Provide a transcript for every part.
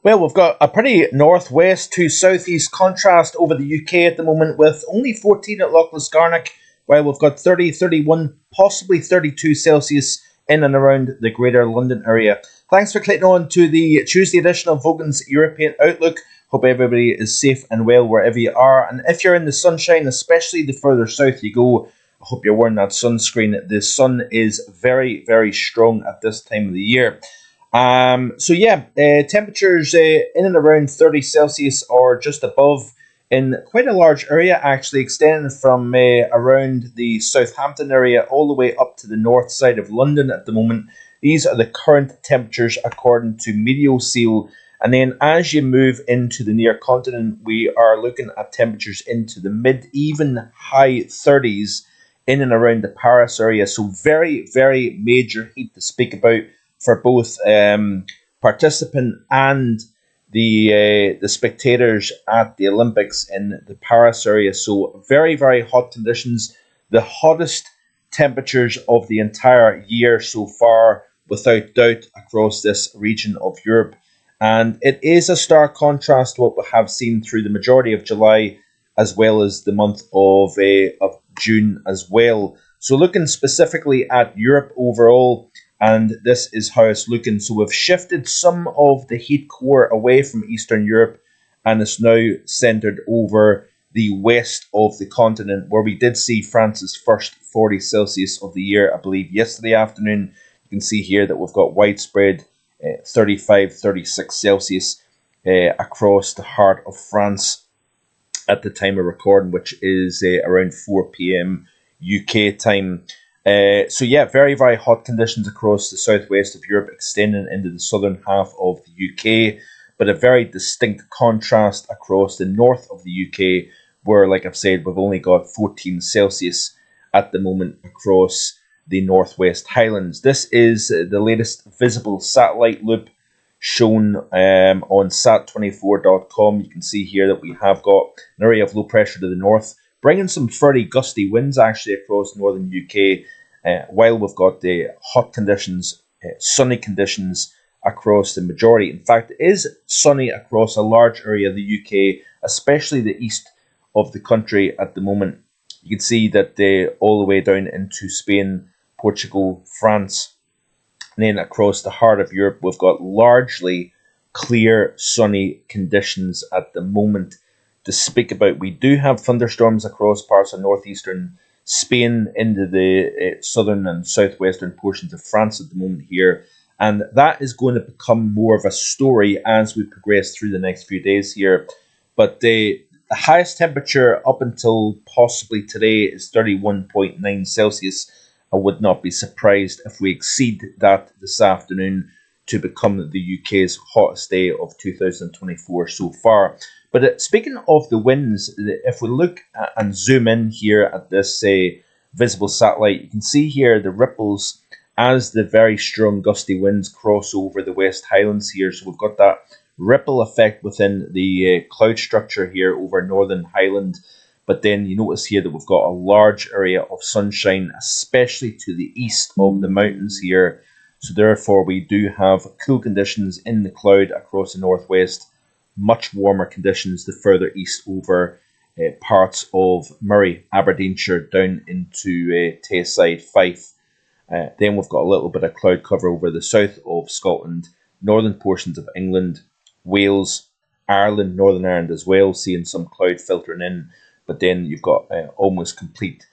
Well, we've got a pretty northwest to southeast contrast over the UK at the moment, with only 14 at Loch Liscarnock, while we've got 30, 31, possibly 32 Celsius in and around the Greater London area. Thanks for clicking on to the Tuesday edition of Vogan's European Outlook. Hope everybody is safe and well wherever you are. And if you're in the sunshine, especially the further south you go, I hope you're wearing that sunscreen. The sun is very, very strong at this time of the year. Temperatures in and around 30 Celsius or just above in quite a large area, actually, extending from around the Southampton area all the way up to the north side of London at the moment. These are the current temperatures according to Meteoseal. And then as you move into the near continent, we are looking at temperatures into the mid, even high 30s in and around the Paris area. So very, very major heat to speak about for both participant and the spectators at the Olympics in the Paris area. So very, very hot conditions. The hottest temperatures of the entire year so far, without doubt, across this region of Europe. And it is a stark contrast to what we have seen through the majority of July, as well as the month of June as well. So looking specifically at Europe overall, and this is how it's looking. So we've shifted some of the heat core away from Eastern Europe, and it's now centered over the west of the continent, where we did see France's first 40 Celsius of the year, I believe, yesterday afternoon. You can see here that we've got widespread 35, 36 Celsius across the heart of France at the time of recording, which is around 4 p.m. UK time. Very, very hot conditions across the southwest of Europe, extending into the southern half of the UK, but a very distinct contrast across the north of the UK, where, like I've said, we've only got 14 Celsius at the moment across the northwest Highlands. This is the latest visible satellite loop shown on sat24.com. You can see here that we have got an area of low pressure to the north, bringing some fairly gusty winds actually across northern UK, while we've got the hot conditions, sunny conditions across the majority. In fact, it is sunny across a large area of the UK, especially the east of the country at the moment. You can see that all the way down into Spain, Portugal, France, and then across the heart of Europe, we've got largely clear, sunny conditions at the moment to speak about. We do have thunderstorms across parts of northeastern Spain into the southern and southwestern portions of France at the moment here, and that is going to become more of a story as we progress through the next few days here. But the highest temperature up until possibly today is 31.9 Celsius. I would not be surprised if we exceed that this afternoon to become the UK's hottest day of 2024 so far. But speaking of the winds, if we look and zoom in here at this visible satellite, you can see here the ripples as the very strong gusty winds cross over the West Highlands here. So we've got that ripple effect within the cloud structure here over Northern Highland. But then you notice here that we've got a large area of sunshine, especially to the east of the mountains here. So therefore, we do have cool conditions in the cloud across the northwest, much warmer conditions the further east over parts of Murray, Aberdeenshire, down into Tayside, Fife. Then we've got a little bit of cloud cover over the south of Scotland, northern portions of England, Wales, Ireland, Northern Ireland as well, seeing some cloud filtering in. But then you've got almost complete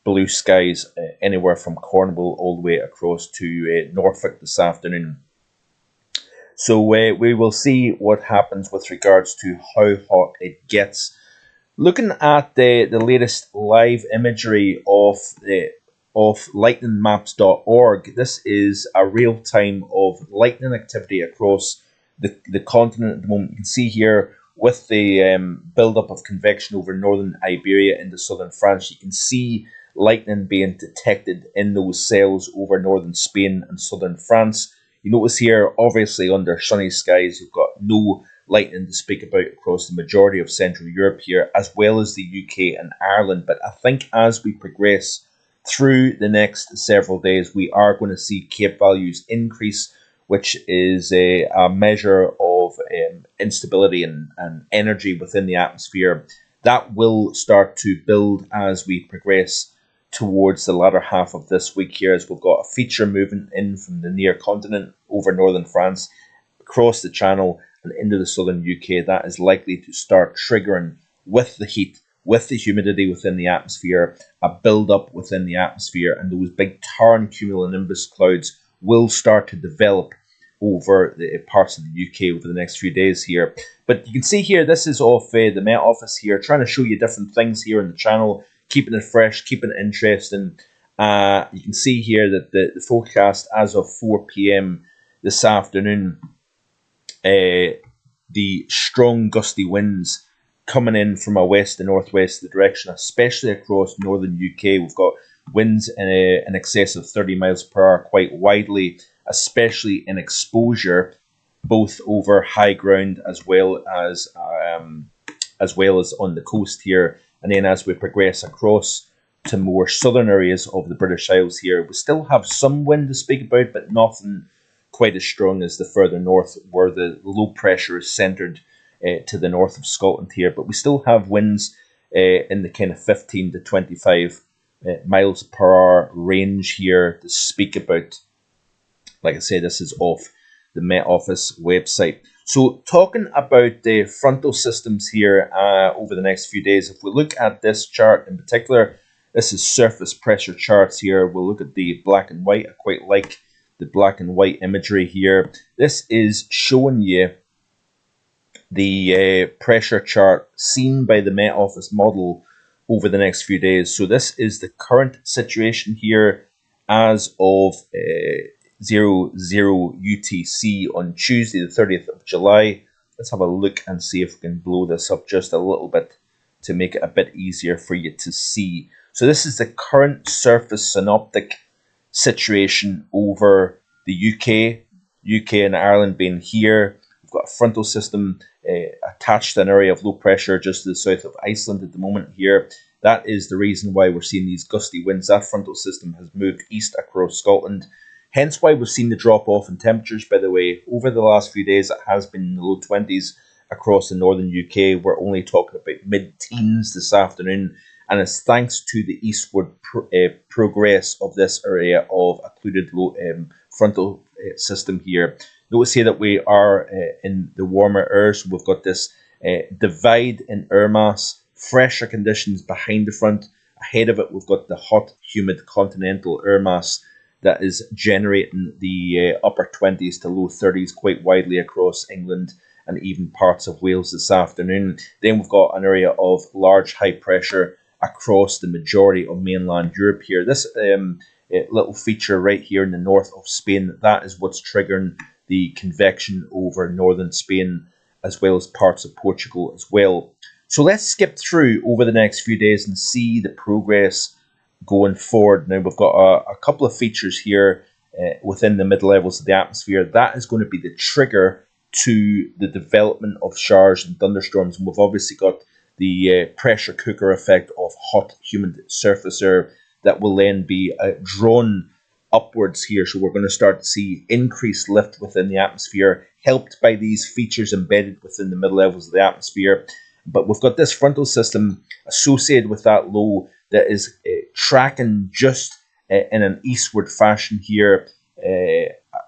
blue skies anywhere from Cornwall all the way across to Norfolk this afternoon. So we will see what happens with regards to how hot it gets. Looking at the latest live imagery of lightningmaps.org, this is a real time of lightning activity across the continent at the moment. You can see here with the build-up of convection over northern Iberia into southern France, you can see lightning being detected in those cells over northern Spain and southern France. You notice here, obviously under sunny skies, you've got no lightning to speak about across the majority of Central Europe here, as well as the UK and Ireland. But I think as we progress through the next several days, we are going to see CAPE values increase, which is a measure of of instability and energy within the atmosphere. That will start to build as we progress towards the latter half of this week here, as we've got a feature moving in from the near continent over northern France, across the Channel and into the southern UK. That is likely to start triggering, with the heat, with the humidity within the atmosphere, a build-up within the atmosphere, and those big Taran cumulonimbus clouds will start to develop over the parts of the UK over the next few days here. But you can see here, this is off the Met Office here, trying to show you different things here in the channel, keeping it fresh, keeping it interesting. You can see here that the forecast as of 4 p.m. this afternoon, the strong gusty winds coming in from a west to northwest direction, especially across northern UK. We've got winds in excess of 30 miles per hour quite widely, especially in exposure, both over high ground as well as on the coast here. And then as we progress across to more southern areas of the British Isles here, we still have some wind to speak about, but nothing quite as strong as the further north, where the low pressure is centred to the north of Scotland here. But we still have winds in the kind of 15 to 25 miles per hour range here to speak about. Like I say, this is off the Met Office website. So talking about the frontal systems here over the next few days, if we look at this chart in particular, this is surface pressure charts here. We'll look at the black and white. I quite like the black and white imagery here. This is showing you the pressure chart seen by the Met Office model over the next few days. So this is the current situation here as of 00 UTC on Tuesday, the 30th of July. Let's have a look and see if we can blow this up just a little bit to make it a bit easier for you to see. So this is the current surface synoptic situation over the UK and Ireland being here. We've got a frontal system attached to an area of low pressure just to the south of Iceland at the moment here. That is the reason why we're seeing these gusty winds. That frontal system has moved east across Scotland. Hence why we've seen the drop off in temperatures, by the way. Over the last few days, it has been in the low 20s across the northern UK. We're only talking about mid-teens this afternoon. And it's thanks to the eastward progress of this area of occluded low frontal system here. Notice here that we are in the warmer air, so we've got this divide in air mass, fresher conditions behind the front. Ahead of it, we've got the hot, humid continental air mass that is generating the upper 20s to low 30s quite widely across England and even parts of Wales this afternoon. Then we've got an area of large high pressure across the majority of mainland Europe here. This little feature right here in the north of Spain, that is what's triggering the convection over northern Spain as well as parts of Portugal as well. So let's skip through over the next few days and see the progress going forward. Now we've got a couple of features here within the mid-levels of the atmosphere. That is going to be the trigger to the development of showers and thunderstorms. And we've obviously got the pressure cooker effect of hot, humid surface air that will then be drawn upwards here. So we're going to start to see increased lift within the atmosphere, helped by these features embedded within the mid-levels of the atmosphere. But we've got this frontal system associated with that low that is tracking just in an eastward fashion here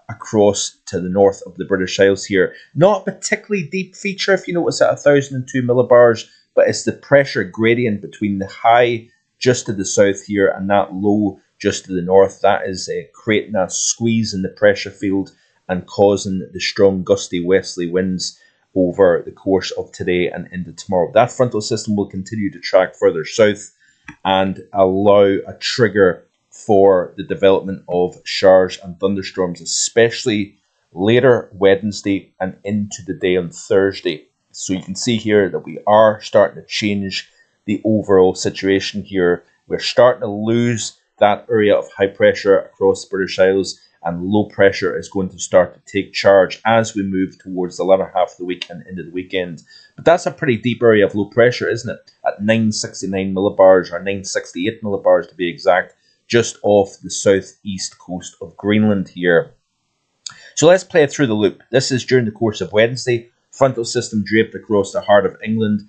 across to the north of the British Isles here. Not a particularly deep feature, if you notice, at 1,002 millibars, but it's the pressure gradient between the high just to the south here and that low just to the north. That is creating a squeeze in the pressure field and causing the strong gusty westerly winds over the course of today and into tomorrow. That frontal system will continue to track further south and allow a trigger for the development of showers and thunderstorms, especially later Wednesday and into the day on Thursday. So you can see here that we are starting to change the overall situation here. We're starting to lose that area of high pressure across the British Isles, and low pressure is going to start to take charge as we move towards the latter half of the week and into the weekend. But that's a pretty deep area of low pressure, isn't it? At 969 millibars, or 968 millibars to be exact, just off the southeast coast of Greenland here. So let's play it through the loop. This is during the course of Wednesday. Frontal system draped across the heart of England,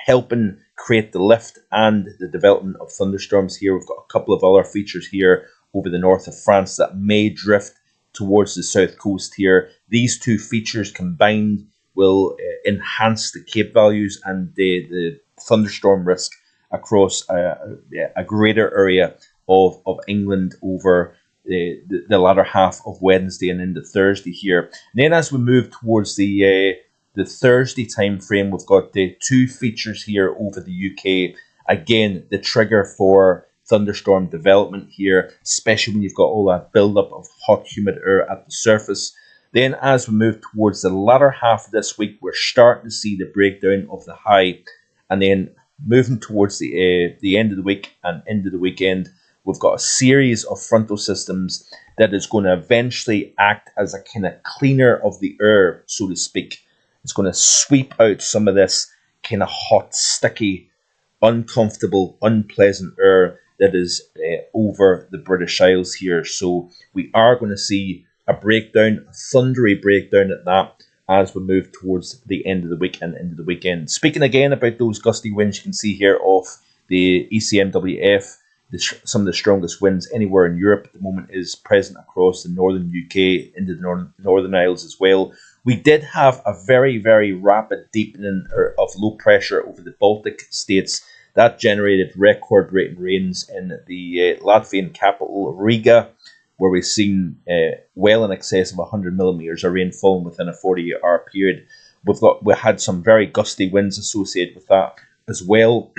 helping create the lift and the development of thunderstorms here. We've got a couple of other features here over the north of France that may drift towards the south coast here. These two features combined will enhance the Cape values and the thunderstorm risk across a greater area of England over the latter half of Wednesday and into Thursday here. And then as we move towards the Thursday time frame, we've got the two features here over the UK. Again, the trigger for thunderstorm development here, especially when you've got all that buildup of hot, humid air at the surface. Then as we move towards the latter half of this week, we're starting to see the breakdown of the high. And then moving towards the end of the week and into the weekend, we've got a series of frontal systems that is going to eventually act as a kind of cleaner of the air, so to speak. It's going to sweep out some of this kind of hot, sticky, uncomfortable, unpleasant air that is over the British Isles here. So we are going to see a breakdown, a thundery breakdown at that, as we move towards the end of the week and into the weekend. Speaking again about those gusty winds, you can see here off the ECMWF, some of the strongest winds anywhere in Europe at the moment is present across the northern UK, into the Northern Isles as well. We did have a very, very rapid deepening of low pressure over the Baltic states. That generated record-breaking rains in the Latvian capital, Riga, where we've seen well in excess of 100 millimetres of rain falling within a 48-hour period. We had some very gusty winds associated with that as well.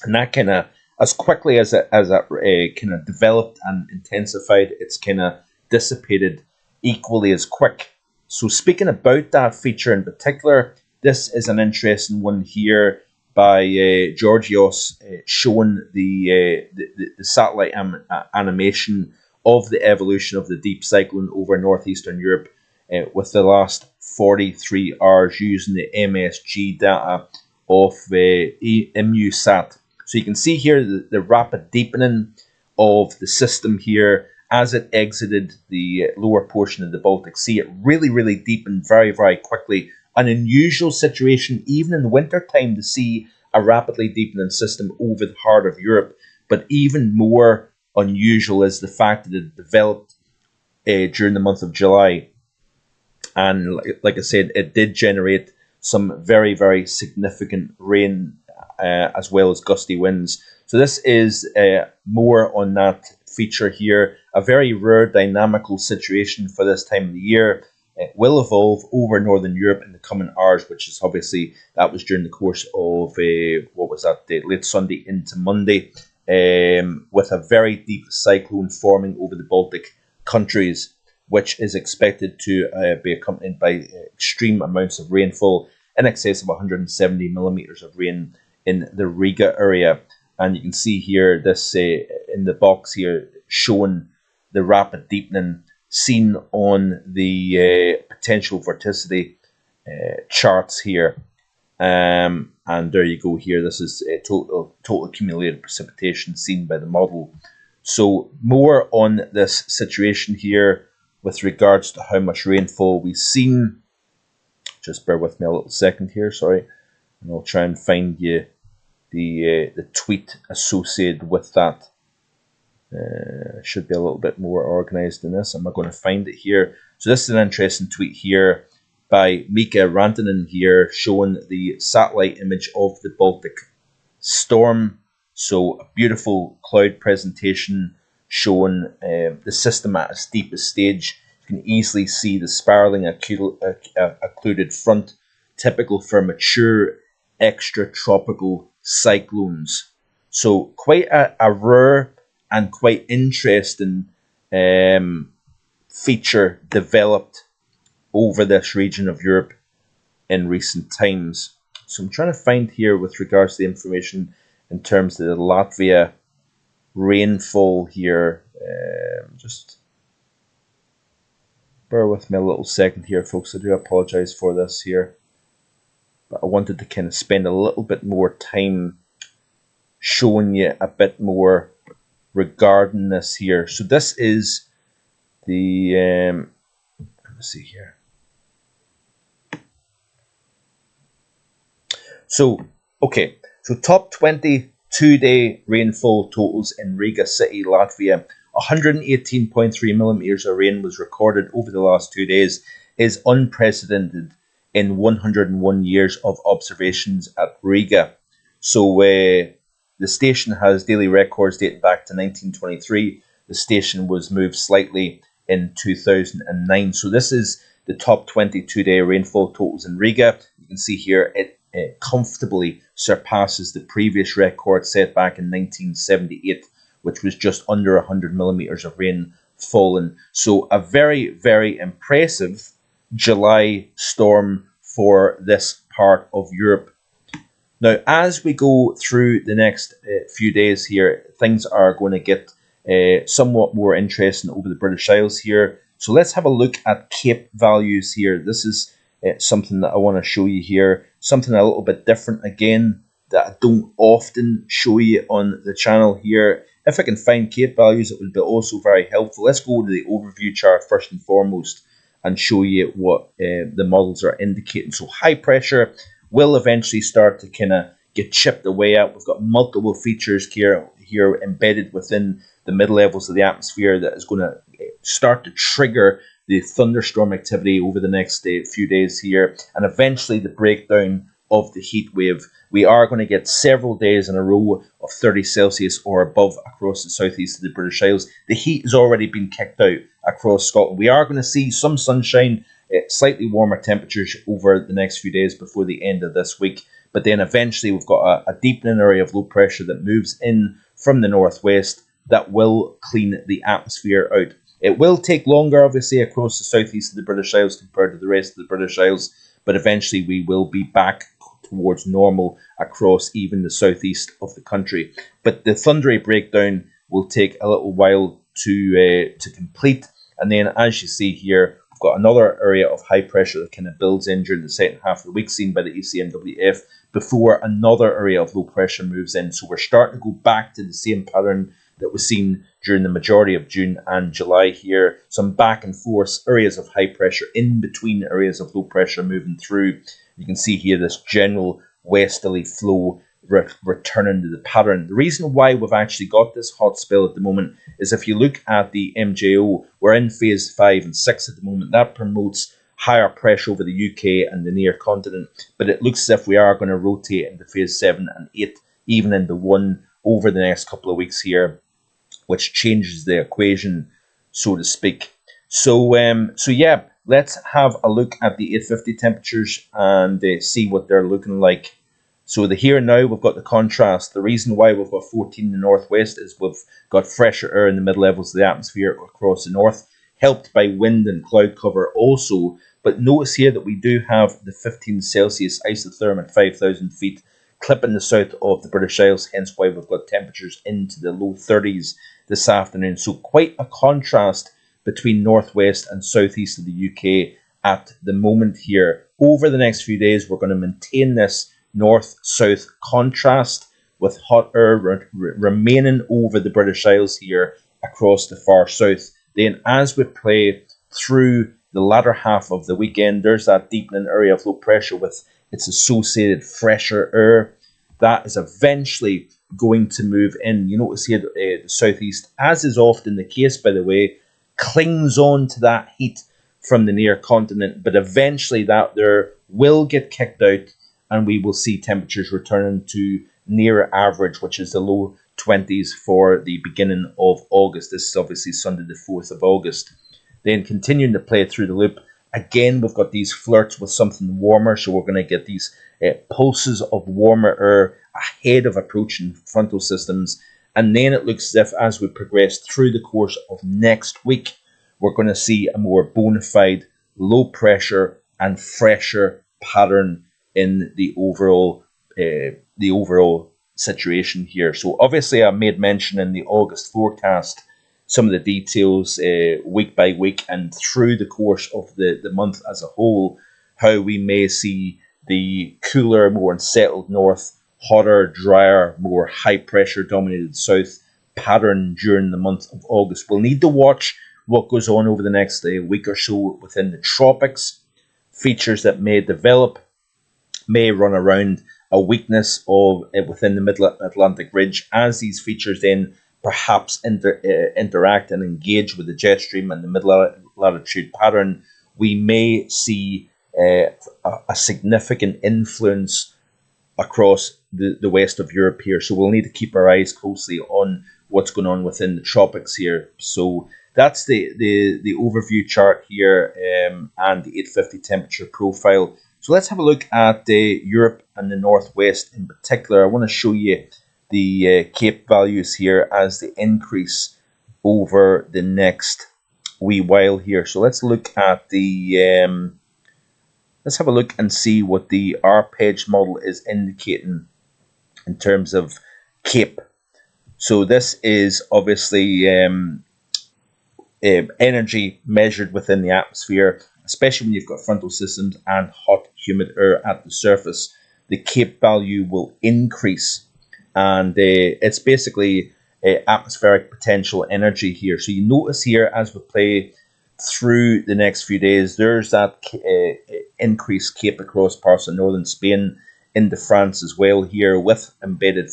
And that kind of, as quickly as it kind of developed and intensified, it's kind of dissipated equally as quick. So speaking about that feature in particular, this is an interesting one here by Georgios, showing the satellite animation of the evolution of the deep cyclone over northeastern Europe with the last 43 hours using the MSG data of EmuSat. So you can see here the rapid deepening of the system here as it exited the lower portion of the Baltic Sea. It really, really deepened very, very quickly. An unusual situation, even in the winter time, to see a rapidly deepening system over the heart of Europe. But even more unusual is the fact that it developed during the month of July. And like I said, it did generate some very, very significant rain as well as gusty winds. So this is more on that feature here. A very rare dynamical situation for this time of the year. It will evolve over Northern Europe in the coming hours, which is obviously, that was during the course of, late Sunday into Monday, with a very deep cyclone forming over the Baltic countries, which is expected to be accompanied by extreme amounts of rainfall, in excess of 170 millimetres of rain in the Riga area. And you can see here, this in the box here, showing the rapid deepening seen on the potential vorticity charts here. And there you go here. This is a total accumulated precipitation seen by the model. So more on this situation here with regards to how much rainfall we've seen. Just bear with me a little second here, sorry. And I'll try and find you the tweet associated with that. Should be a little bit more organized than this. I'm not going to find it here. So this is an interesting tweet here by Mika Rantanen here, showing the satellite image of the Baltic storm. So a beautiful cloud presentation showing the system at its deepest stage. You can easily see the spiraling occluded front, typical for mature extratropical cyclones. So quite a rare and quite interesting feature developed over this region of Europe in recent times. So I'm trying to find here with regards to the information in terms of the Latvia rainfall here. Just bear with me a little second here, folks. I do apologize for this here. But I wanted to kind of spend a little bit more time showing you a bit more regarding this here. So this is the Let's see here. So, okay. So top 20 two-day rainfall totals in Riga City, Latvia. 118.3 millimeters of rain was recorded over the last 2 days, is unprecedented in 101 years of observations at Riga. So the station has daily records dating back to 1923. The station was moved slightly in 2009. So this is the top 22-day rainfall totals in Riga. You can see here it comfortably surpasses the previous record set back in 1978, which was just under 100 millimeters of rain fallen. So a very, very impressive July storm for this part of Europe. Now, as we go through the next few days here, things are going to get somewhat more interesting over the British Isles here. So let's have a look at Cape values here. This is something that I want to show you here. Something a little bit different again that I don't often show you on the channel here. If I can find Cape values, it would be also very helpful. Let's go to the overview chart first and foremost and show you what the models are indicating. So high pressure will eventually start to kind of get chipped away at. We've got multiple features here embedded within the mid levels of the atmosphere that is going to start to trigger the thunderstorm activity over the next few days here, and eventually the breakdown of the heat wave. We are going to get several days in a row of 30 Celsius or above across the southeast of the British Isles. The heat has already been kicked out across Scotland. We are going to see some sunshine, slightly warmer temperatures over the next few days before the end of this week. But then eventually we've got a deepening area of low pressure that moves in from the northwest that will clean the atmosphere out. It will take longer, obviously, across the southeast of the British Isles compared to the rest of the British Isles, but eventually we will be back towards normal across even the southeast of the country. But the thundery breakdown will take a little while to complete, and then as you see here, we've got another area of high pressure that kind of builds in during the second half of the week, seen by the ECMWF, before another area of low pressure moves in. So we're starting to go back to the same pattern that was seen during the majority of June and July here. Some back and forth areas of high pressure in between areas of low pressure moving through. You can see here this general westerly flow returning to the pattern. The reason why we've actually got this hot spell at the moment is if you look at the MJO, we're in phase 5 and 6 at the moment. That promotes higher pressure over the UK and the near continent, but it looks as if we are going to rotate into phase 7 and 8, even into 1 over the next couple of weeks here, which changes the equation, so to speak. So yeah, let's have a look at the 850 temperatures and see what they're looking like. So the here and now, we've got the contrast. The reason why we've got 14 in the northwest is we've got fresher air in the mid levels of the atmosphere across the north, helped by wind and cloud cover also. But notice here that we do have the 15 Celsius isotherm at 5,000 feet clipping the south of the British Isles, hence why we've got temperatures into the low 30s this afternoon. So quite a contrast between northwest and southeast of the UK at the moment here. Over the next few days, we're going to maintain this north-south contrast with hot air remaining over the British Isles here across the far south. Then as we play through the latter half of the weekend, there's that deepening area of low pressure with its associated fresher air that is eventually going to move in. You notice here the southeast, as is often the case, by the way, clings on to that heat from the near continent, but eventually that there will get kicked out and we will see temperatures returning to near average, which is the low 20s for the beginning of August. This is obviously Sunday the 4th of August. Then continuing to play through the loop, again, we've got these flirts with something warmer, so we're going to get these pulses of warmer air ahead of approaching frontal systems. And then it looks as if as we progress through the course of next week, we're going to see a more bona fide low pressure and fresher pattern in the overall situation here. So obviously I made mention in the August forecast some of the details week by week and through the course of the month as a whole, how we may see the cooler, more unsettled north, hotter, drier, more high pressure dominated south pattern during the month of August. We'll need to watch what goes on over the next week or so within the tropics. Features that may develop may run around a weakness of within the Mid-Atlantic ridge as these features then perhaps interact and engage with the jet stream and the mid-latitude pattern. We may see a significant influence across the west of Europe here. So we'll need to keep our eyes closely on what's going on within the tropics here. So that's the overview chart here and the 850 temperature profile. So let's have a look at Europe and the Northwest in particular. I want to show you the Cape values here as they increase over the next wee while here. So let's look at the let's have a look and see what the arpegge model is indicating in terms of Cape. So this is obviously energy measured within the atmosphere, especially when you've got frontal systems and hot, humid air at the surface. The Cape value will increase, and it's basically atmospheric potential energy here. So you notice here as we play through the next few days, there's that increased Cape across parts of northern Spain into France as well here, with embedded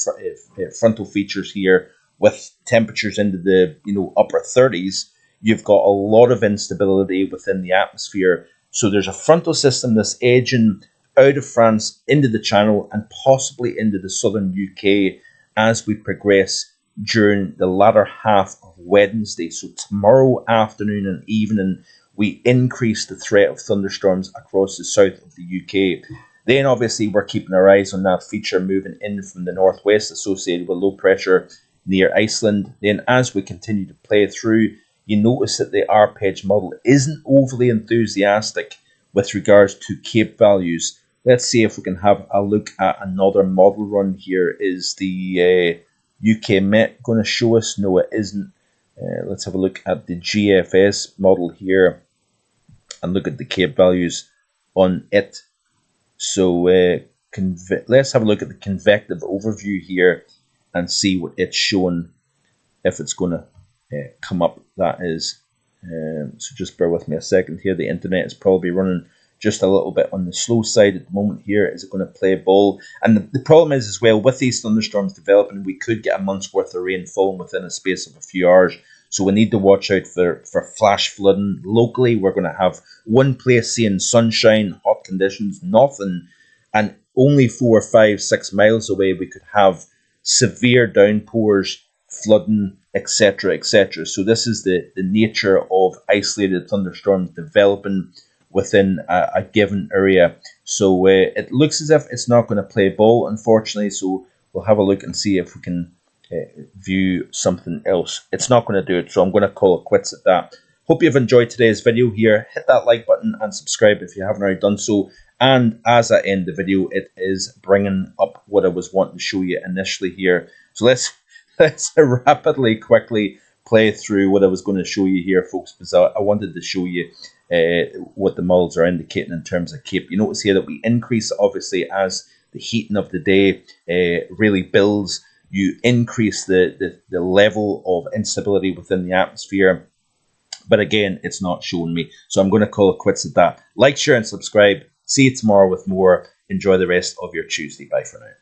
frontal features here, with temperatures into the upper 30s. You've got a lot of instability within the atmosphere. So there's a frontal system that's edging out of France into the Channel and possibly into the southern UK as we progress during the latter half of Wednesday. So tomorrow afternoon and evening, we increase the threat of thunderstorms across the south of the UK. Then obviously we're keeping our eyes on that feature moving in from the northwest associated with low pressure near Iceland. Then as we continue to play through, you notice that the arpegge model isn't overly enthusiastic with regards to Cape values. Let's see if we can have a look at another model run here. Is the UK Met going to show us? No, it isn't. Let's have a look at the GFS model here and look at the Cape values on it. So let's have a look at the convective overview here and see what it's showing, if it's going to come up. That is, so just bear with me a second here. The internet is probably running just a little bit on the slow side at the moment here. Is it going to play ball? And the problem is as well, with these thunderstorms developing, we could get a month's worth of rain falling within a space of a few hours. So we need to watch out for flash flooding. Locally, we're going to have one place seeing sunshine, hot conditions, nothing. And only 4, 5, 6 miles away, we could have severe downpours, flooding, etc., etc. So this is the nature of isolated thunderstorms developing within a given area. So it looks as if it's not going to play ball, unfortunately. So we'll have a look and see if we can view something else. It's not going to do it, so I'm going to call it quits at that. Hope you've enjoyed today's video here. Hit that like button and subscribe if you haven't already done so. And as I end the video, it is bringing up what I was wanting to show you initially here. So let's rapidly, quickly play through what I was going to show you here, folks, because I wanted to show you what the models are indicating in terms of Cape. You notice here that we increase, obviously, as the heating of the day really builds. You increase the level of instability within the atmosphere. But again, it's not showing me. So I'm going to call it quits at that. Like, share, and subscribe. See you tomorrow with more. Enjoy the rest of your Tuesday. Bye for now.